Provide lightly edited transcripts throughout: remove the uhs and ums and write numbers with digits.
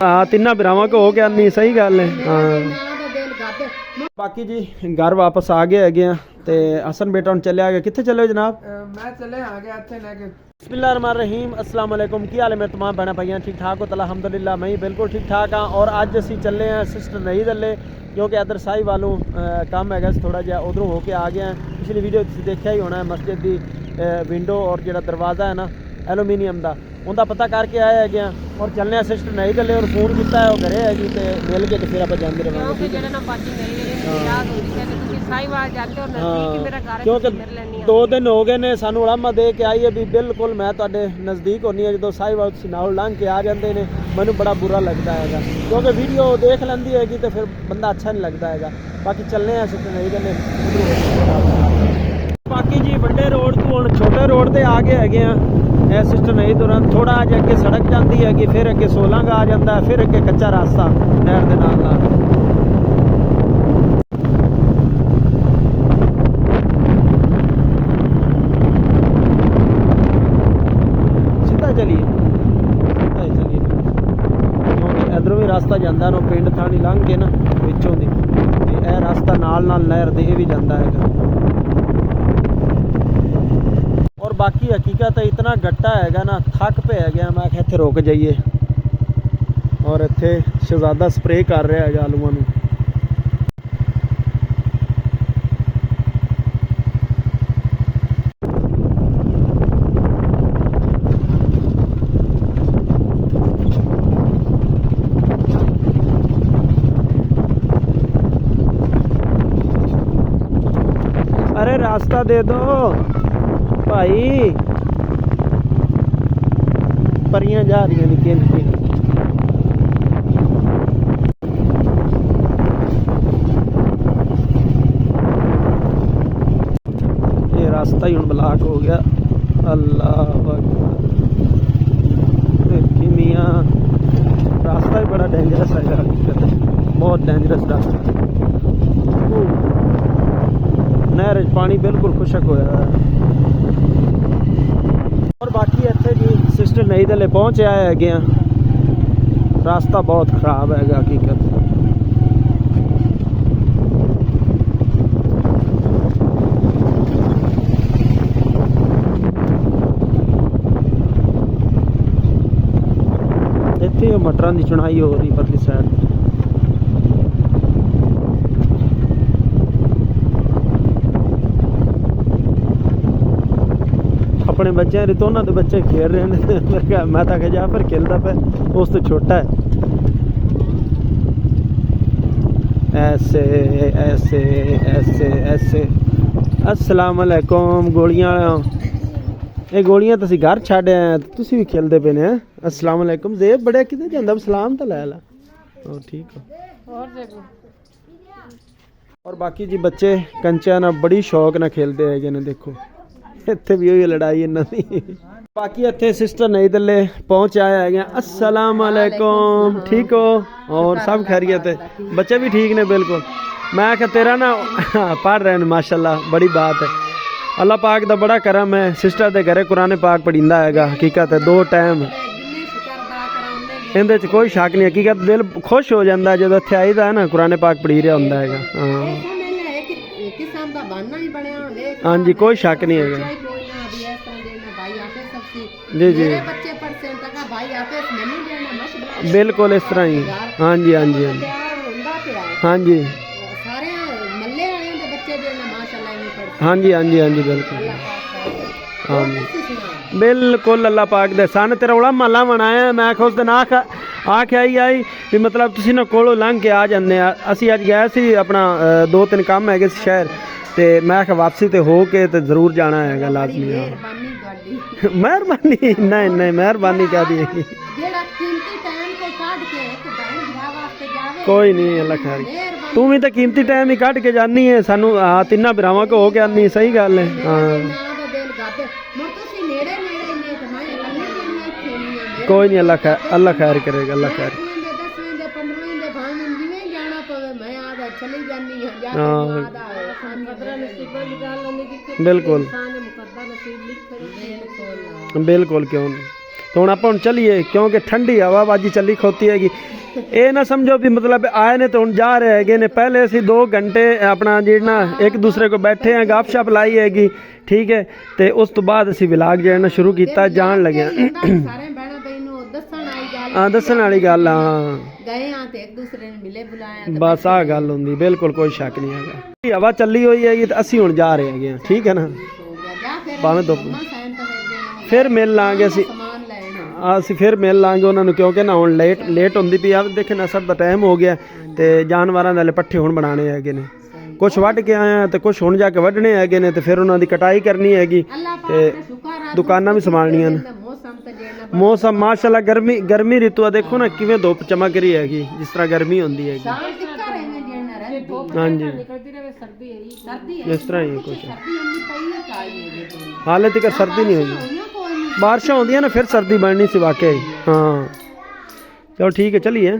हाँ तिना भरावां को हो गया नहीं सही गल है। हाँ बाकी जी घर वापस आ गए है ते हसन बेटा हम चले आ गए। कितने चले हो जनाब? मैं चले आ गया इत्थे लेके। बिस्मिल्लाहिर्रहमानिर्रहीम अस्सलाम वालेकुम की हाल है मेरे तमाम भैन भाइयां ठीक ठाक हो तो अल्हम्दुलिल्लाह मैं बिल्कुल ठीक ठाक हाँ। और अज असी चले हैं सिस्टर नहीं दले क्योंकि इधर साई वालों काम है थोड़ा जहा उधरों होके आ गया हैं। पिछली वीडियो तुसीं देखा ही होना है मस्जिद की विंडो और जो दरवाज़ा है ना एलूमीनियम का उनका पता करके आए है और चलने सिस्टर नहीं दले और फोन किया है घरे हैगी तो मिल के फिर आप जाते रहेंगे। क्योंकि 2 दिन हो गए ने सानू उड़ामा दे के आई है भी बिल्कुल मैं तुहाडे नज़दीक होनी है जो साहिवाल नाल लंघ के आ जाते हैं मैनू बड़ा बुरा लगता है क्योंकि वीडियो देख लेंदी हैगी तो फिर बंदा अच्छा नहीं लगता है। बाकी चलने हैं सिस्टर नहीं दले। बाकी जी बड़े रोड तो हम छोटे रोड पर आ गए है सिस्टर नहीं तुरंत थोड़ा अज अगे सड़क जाती है कि फिर अगे 16 आ जाता है फिर अगे कच्चा रास्ता नहर के नाल सीधा चलिए क्योंकि इधरों भी रास्ता जाता है पिंड थानी लंघ के ना पिछों दी यह रास्ता नाल नहर दे भी जाता है। और बाकी हकीकत है इतना गट्टा है ना थक पे है गया मैं इत्थे रुक जाइए और इत्थे शहजादा स्प्रे कर रहा है आलूआं नूं। अरे रास्ता दे दो भाई परियां जा रही निक्के निक्के। ये रास्ता ही हुण ब्लॉक हो गया। अल्लाह देखी मियां रास्ता ही बड़ा डेंजरस है बहुत डेंजरस रास्ता। नहर पानी बिल्कुल खुशक होया है। और बाकी इत्थे जी सिस्टर नहीं दले पहुँचे आए है रास्ता बहुत खराब है हकीकत। इत्थे मटरां की चुनाई हो रही परली साइड। अपने बच्चे रितोना तो बच्चे खेल रहे हैं मैं तो जा पर खेलता पे उस तो छोटा है। ऐसे ऐसे ऐसे ऐसे अस्सलाम वालेकुम गोलियां ये गोलियां तुसी घर छड्ड आए तुसी भी खेलते पे ने। अस्सलाम वालेकुम ज़ेब बड़े किते जांदा सलाम तो लै ला ठीक हो। और बाकी जी बच्चे कंचा ना बड़ी शौक ना खेलते है ने देखो इत्थे भी हुई लड़ाई इन्हां दी। बाकी इत्थे सिस्टर नहीं दले पहुँच आए है। अस्सलाम वालेकुम ठीक हो और सब खैरियत है बच्चे भी ठीक ने बिल्कुल। मैं आख्या तेरा ना पढ़ रहे हैं माशाल्लाह बड़ी बात है अल्लाह पाक दा बड़ा करम है। सिस्टर के घरे कुरान पाक पढ़ींदा है हकीकत है 2 टाइम इहदे च कोई शक नहीं। हकीकत दिल खुश हो जाता है जो इत्थे आईदा है ना कुरान पाक पढ़ी रहा होंदा है। हाँ जी कोई शक नहीं है जी जी बिल्कुल इस तरह ही। हाँ जी हाँ जी हाँ जी हाँ जी हाँ जी हाँ जी बिल्कुल हाँ जी बिल्कुल अल्लाह पाक दे सन तेरा उड़ा माला बनाया। मैं उस दिन आख्या ही आई भी मतलब तुसी ना कोलों लंघ के आ जाने असी अज गए सी अपना 2-3 काम है शहर तो मैं आख्या वापसी तो हो के तो जरूर जाना है लाजमी। मेहरबानी नहीं नहीं मेहरबानी क्या दी कोई नहीं अल्लाह खैर तू भी तो कीमती टाइम ही कट के जानी है सानू हाँ तिना भरावां को हो गया नहीं सही गल है। हाँ कोई नहीं अल्लाह खैर करेगा अल्लाह खैर। बिल्कुल बिल्कुल क्यों नहीं तो हुण आपां हुण चलीए क्योंकि ठंडी हवाबाजी चली खोती हैगी। ये ना समझो भी मतलब आए ने तो हुण जा रहे हैगे ने, पहले असीं 2 घंटे अपना जिहड़ा एक दूसरे को बैठे हैं गप शप लाई हैगी, ठीक है। तो उस तो बाद असीं विलाग जाना शुरू किया, जान लगे हाँ दसन वाली गल हाँ बस आ गल होंदी, बिल्कुल कोई शक नहीं है। हवा चली हुई हैगी तो असीं हुण जा रहे हैं, ठीक है ना। भावें तो फिर मिल लांगे ਅਸੀਂ फिर मिल लांगे उन्होंने क्योंकि ना हुण लेट होंदी पई आ। देखे ना सब दा टाइम हो गया ते जानवरां दे पट्ठे हुण बनाने हैगे ने, कुछ वढ के आए ते कुछ हुण जाके वढने हैगे ने, ते फिर उन्हां दी कटाई करनी हैगी ते दुकानां भी संभालणियां ने। मौसम माशाल्लाह गर्मी ऋतु देखो ना किवें धुप चमक रही हैगी, जिस तरह गर्मी होंदी हैगी। हाँ जी इस तरह ही कुछ हाले तक सर्दी नहीं होगी, बारिशां होंदियां ना फिर सर्दी बननी सी वाकई। हाँ चलो ठीक है चलिए,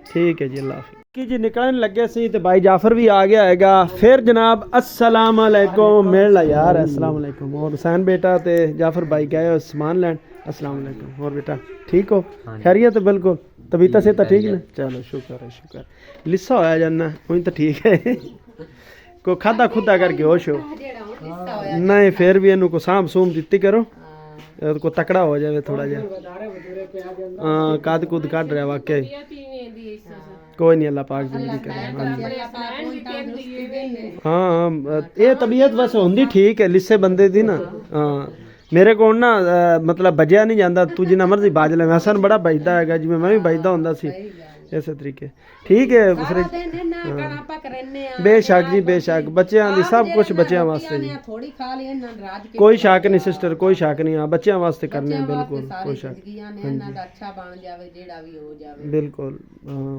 ठीक है जी अल्लाह हाफिज़। कि जी निकलने लगे सी तो भाई जाफर भी आ गया हैगा। फिर जनाब अस्सलाम वालेकुम मिल ला यार, अस्सलाम वालेकुम। और हुसैन बेटा ते जाफर भाई गए हो सामान लैन। अस्सलाम वालेकुम। और बेटा ठीक हो, खैरियत है बिल्कुल, तबीयत से तो ठीक है। चलो शुक्र है शुक्र, लिस्सा होया जाना उन तो ठीक है। को खादा खुदा करके होश हो नहीं, फिर भी इनू को साम सूम दित्ती करो को तकड़ा हो जाए थोड़ा जा। हाँ कद कुद काट रहा वाकई, कोई नहीं अल्लाह पाक जिंदगी करे। हाँ हाँ ये तबीयत बस होंदी ठीक है लिस्से बंदे दी ना। हाँ मेरे को ना मतलब बजया नहीं जाता, तू जिन्ना मर्जी बाज ले, हसन बड़ा बजदा है जिवें मैं भी बजदा हुंदा सी इस तरीके, ठीक है। बेशक जी बेशक, बच्चों की सब कुछ बच्चों वास्ते जी, कोई शक नहीं सिस्टर, कोई शक नहीं। हाँ बच्चों वास्ते करने बिल्कुल कोई शक बिल्कुल।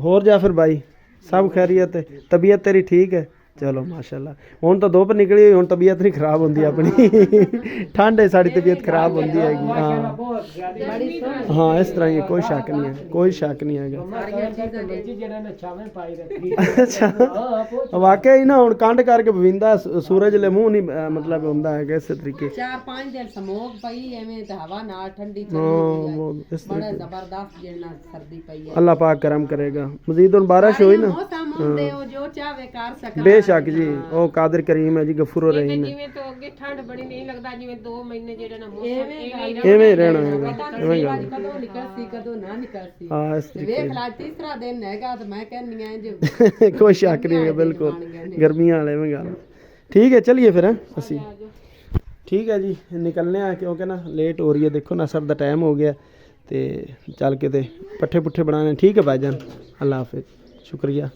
होर जाफर भाई सब खैरियत है, तबीयत तेरी ठीक है? चलो माशाल्लाह, हुण तो धुप निकली हुई, हुण तबीयत नहीं खराब होंदी अपनी। ठंड है साड़ी तबीयत खराब होंदी हैगी। हाँ हाँ इस तरह ही कोई शक नहीं है, कोई शक नहीं है। अच्छा वाकई ना हुण कंड करके बविंदा सूरज ले मुंह नहीं मतलब हुंदा है इस तरीके 4-5 दिन स्मोक पई एवें ते हवा नाल ठंडी चली इस बड़ा जबरदस्त जेना सर्दी पई है। अल्लाह पाक करम करेगा, मजीद हुण बारिश होई ना जो चाहे कर सकदा। बेशक जी ओ कादिर करीम है जी, गफूर रहीम है। जिवें तो अगे ठंड बड़ी नहीं लगदा, जिवें 2 महीने जेड़ा ना मौसम एवें रहना है, एवें गल कदों निकलसी कदों ना निकलसी। हां इस तरीके देख ला तीसरा दिन हैगा तो मैं कहनी है जे कोई शक नहीं है बिल्कुल, गर्मियां वाले में गल ठीक है। चलिए फिर असी ठीक है जी निकलने आ क्योंकि ना लेट हो रही है, देखो ना सर दा टाइम हो गया ते चल के ते पट्ठे पुट्ठे बनाने। ठीक है भाईजान अल्लाह हाफिज़, शुक्रिया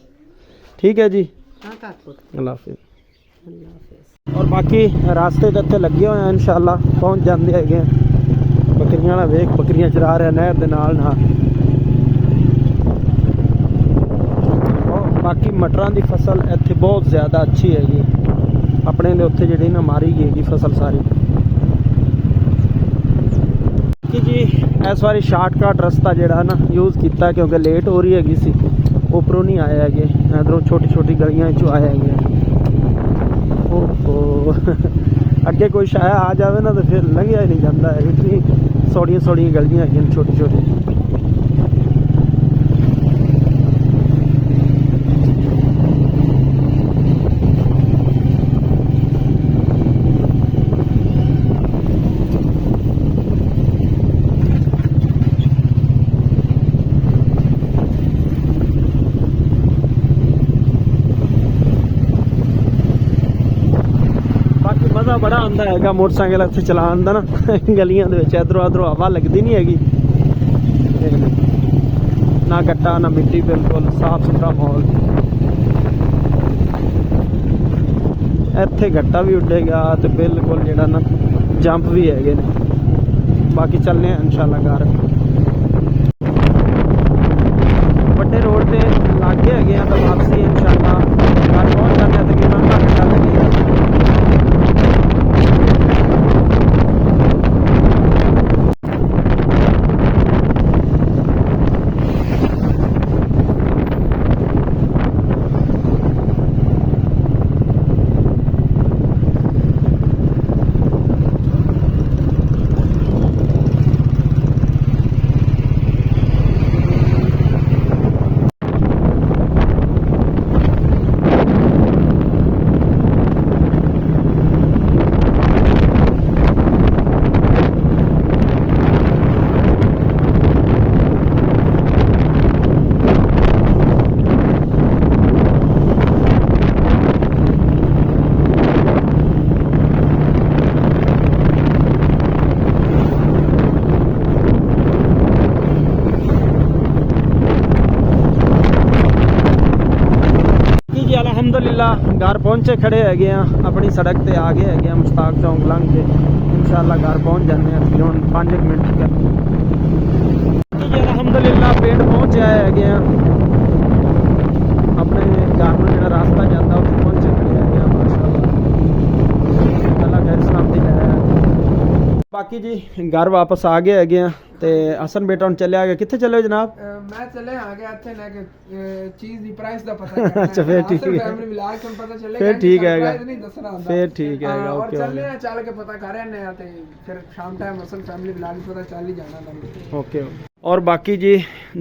ठीक है जी अल्लाह हाफिज़। और बाकी रास्ते ते इत्थे लगे हुए हैं इंशाअल्लाह पहुँच जाते हैं। बकरियां वाला वेख बकरियां चरा रहा नहर दे नाल नाल। बाकी मटरां दी फसल इत्थे बहुत ज़्यादा अच्छी हैगी, अपने दे उत्थे जिहड़ी ना मारी गई हैगी फसल सारी। कि जी इस बारी शार्टकट रस्ता जिहड़ा ना यूज़ किया क्योंकि लेट हो रही हैगी सी, उपरों नहीं आए है, इधरों छोटी छोटी गलियां चो आए है। ओहो अगे कोई शाया आ जाए ना तो फिर लंघिया ही नहीं जाता है, इतनी सौड़ियाँ सौड़ियाँ गलियां हैं छोटी छोटी। मज़ा बड़ा आंदा है मोटरसाइकिल इत्थे चलान दा ना गलियां दे विच, इधरों उधरों हवा लगती नहीं हैगी, ना गट्टा ना मिट्टी, बिल्कुल साफ सुथरा माहौल। इत्थे गट्टा भी उड्डेगा तो बिल्कुल जिहड़ा ना जंप भी हैगे ने। बाकी चलने हैं इंशाल्लाह घर बड़े रोड ते लागे हैगे हैं तो वापसी इंशाल्लाह घर पहुँच जाते हैं। तकरीबन आधा घंटा लगेगा। ਅਲਹਮਦੁਲਿਲਾ ਘਰ ਪਹੁੰਚੇ ਖੜੇ ਹੈਗੇ ਆ ਆਪਣੀ ਸੜਕ ਤੇ ਆ ਗਏ ਹੈਗੇ ਆ ਮੁਸ਼ਤਾਕ ਚੌਂਕ ਲੰਘ ਕੇ ਇਨਸ਼ਾਅੱਲਾ ਘਰ ਪਹੁੰਚ ਜਾਂਦੇ ਆ ਹੁਣ 5 ਮਿੰਟ ਤੱਕ ਜੀ ਅਲਹਮਦੁਲਿਲਾ ਪਿੰਡ ਪਹੁੰਚ ਆਏ ਹੈਗੇ ਆ ਆਪਣੇ ਘਰ ਨੂੰ ਜਿਹੜਾ ਰਾਸਤਾ ਜਾਂਦਾ ਉੱਥੇ ਪਹੁੰਚੇ ਖੜੇ ਹੈਗੇ ਆ ਮਾਸ਼ਾਅੱਲਾ ਅੱਲਾ ਖੈਰ ਸਲਾਮਤੀ ਲੈ ਬਾਕੀ ਜੀ ਘਰ ਵਾਪਸ ਆ ਗਏ ਹੈਗੇ ਆ ਤੇ ਹਸਨ ਬੇਟਾ ਹੁਣ ਚੱਲਿਆ ਗਿਆ ਕਿੱਥੇ ਚੱਲੇ ਹੋ ਜਨਾਬ ਮੈਂ ਚੱਲੇ ਆ ਗਿਆ ਇੱਥੇ ਲੈ ਕੇ ਚੀਜ਼ ਦੀ ਪ੍ਰਾਈਸ ਦਾ ਪਤਾ ਕਰਨਾ ਅੱਛਾ, ਫਿਰ ਠੀਕ ਹੈ। ਫੈਮਿਲੀ ਮਿਲਾ ਕੇ ਪਤਾ ਚੱਲੇਗਾ ਫਿਰ ਠੀਕ ਹੈਗਾ। ਪ੍ਰਾਈਸ ਨਹੀਂ ਦੱਸਣਾ ਹੁੰਦਾ ਫਿਰ ਠੀਕ ਹੈਗਾ, ਔਰ ਓਕੇ, ਚੱਲੇ ਓਕੇ। ਆ ਚੱਲ ਕੇ ਪਤਾ ਕਰ ਆਨੇ ਆ ਤੇ ਫਿਰ ਸ਼ਾਮ ਟਾਈਮ ਅਸਲ ਫੈਮਿਲੀ ਮਿਲਾ ਕੇ ਪਤਾ ਚੱਲ ਹੀ ਜਾਣਾ ਤੁਹਾਨੂੰ ਓਕੇ ਔਰ ਬਾਕੀ ਜੀ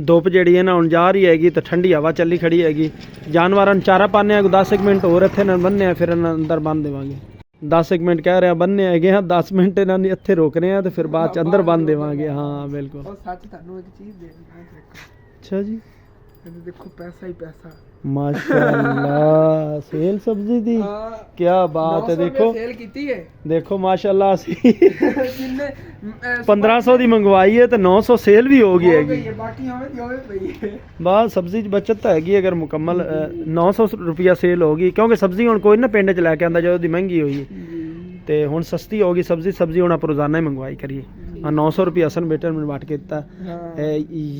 ਧੁੱਪ ਜਿਹੜੀ ਹੈ ਨਾ ਹੁਣ ਜਾ ਰਹੀ ਹੈਗੀ ਤੇ ਠੰਡੀ ਹਵਾ ਚੱਲੀ ਖੜੀ ਹੈਗੀ ਜਾਨਵਰਾਂ ਨੂੰ ਚਾਰਾ ਪਾਣੇ ਆ 10 ਮਿੰਟ ਹੋਰ ਇੱਥੇ ਨਾ ਬੰਨ੍ਹਨੇ ਆ ਫਿਰ ਇਹਨਾਂ ਅੰਦਰ ਬੰਨ ਦੇਵਾਂਗੇ 10 ਮਿੰਟ ਕਹਿ ਰਿਹਾ ਬੰਨ੍ਹਨੇ ਹੈਗੇ ਆ 10 ਮਿੰਟ ਇਹਨਾਂ ਨੂੰ ਇੱਥੇ ਰੋਕਨੇ ਆ ਤੇ ਫਿਰ ਬਾਅਦ ਚ ਅੰਦਰ ਬੰਨ ਦੇਵਾਂਗੇ ਹਾਂ ਬਿਲਕੁਲ ਉਹ ਸੱਚ ਤੁਹਾਨੂੰ ਇੱਕ ਚੀਜ਼ ਦੇਣੀ ਹੈ ਅੱਛਾ ਜੀ ਇਹ ਦੇਖੋ ਪੈਸਾ ਹੀ ਪੈਸਾ ਮਾਸ਼ਾਅੱਲਾ ਸੇਲ ਸਬਜ਼ੀ ਦੀ ਕੀ ਬਾਤ ਹੈ ਦੇਖੋ ਸੇਲ ਕੀਤੀ ਹੈ ਦੇਖੋ ਮਾਸ਼ਾਅੱਲਾ ਅਸੀਂ ਜਿੰਨੇ 1500 ਦੀ ਮੰਗਵਾਈ ਹੈ ਤੇ 900 ਸੇਲ ਵੀ ਹੋ ਗਈ ਹੈਗੀ ਬਾਕੀ ਹੋਵੇ ਪਈ ਹੈ ਬਾਅਦ ਸਬਜ਼ੀ 'ਚ ਬਚਤ ਤਾਂ ਹੈਗੀ ਅਗਰ ਮੁਕੰਮਲ 900 ਰੁਪਿਆ ਸੇਲ ਹੋ ਗਈ ਕਿਉਂਕਿ ਸਬਜ਼ੀ ਹੁਣ ਕੋਈ ਨਾ ਪਿੰਡ 'ਚ ਲੈ ਕੇ ਆਂਦਾ ਜਦੋਂ ਦੀ ਮਹਿੰਗੀ ਹੋਈ ਹੈ ਤੇ ਹੁਣ ਸਸਤੀ ਹੋ ਗਈ ਸਬਜ਼ੀ ਹੁਣ ਆਪਾਂ ਰੋਜ਼ਾਨਾ ਹੀ ਮੰਗਵਾਈ ਕਰੀਏ 900 ਰੁਪਏ ਹਸਨ ਬੇਟੇ ਨੇ ਬਾंट के ਦਿੱਤਾ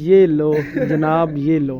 ये लो जनाब ये लो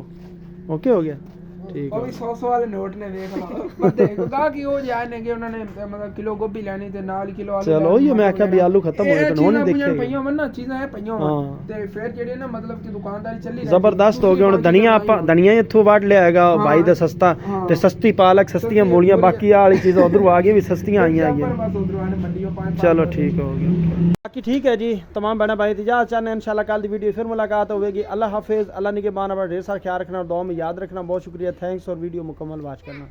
ओके हो गया ठीक ਉਹ ਵੀ 100 ਵਾਲੇ ਨੋਟ ਨੇ ਵੇਖ ਲਓ ਪਰ ਦੇਖੋ ਗਾ ਕਿ ਉਹ ਜਾਏ ਨੇ ਕਿ ਉਹਨਾਂ ਨੇ ਮਤਲਬ ਕਿਲੋ ਗੋਭੀ ਲੈਣੀ ਤੇ ਨਾਲ ਕਿਲੋ ਆਲੂ ਚਲੋ ਇਹ ਮੈਂ ਆਖਿਆ ਵੀ ਆਲੂ ਖਤਮ ਹੋਏ ਤਾਂ ਹੁਣ ਦੇਖੇ ਪਈਆਂ ਮਨ ਨਾ ਚੀਜ਼ਾਂ ਹੈ ਪਈਆਂ ਹਾਂ। ਤੇ ਫਿਰ ਜਿਹੜੇ ਨਾ ਮਤਲਬ ਕਿ ਦੁਕਾਨਦਾਰੀ ਚੱਲੀ ਜ਼ਬਰਦਸਤ ਹੋ ਗਿਆ ਹੁਣ ਧਨੀਆ ਆਪਾਂ ਧਨੀਆ ਇੱਥੋਂ ਵੱਢ ਲਿਆ ਹੈਗਾ ਭਾਈ ਦਾ ਸਸਤਾ ਤੇ ਸਸਤੀ ਪਾਲਕ ਸਸਤੀਆਂ ਮੂਲੀਆਂ ਬਾਕੀ ਆਹ ਵਾਲੀ ਚੀਜ਼ਾਂ ਉਧਰੋਂ ਆ ਗਈ ਵੀ ਸਸਤੀਆਂ ਆਈਆਂ ਹੈਗੀਆਂ ਬਸ ਉਧਰੋਂ ਆਨੇ ਮੰਡੀੋਂ चलो ठीक हो गया बाकी ठीक है जी तमाम बहना भाई इजाज़त चाहते हैं इंशाल्लाह कल की वीडियो फिर मुलाकात होगी अल्लाह हाफिज़ अल्लाह निगहबान ढेर सारा ख्याल रखना दुआ में याद रखना बहुत शुक्रिया थैंक्स और वीडियो मुकम्मल वॉच करना।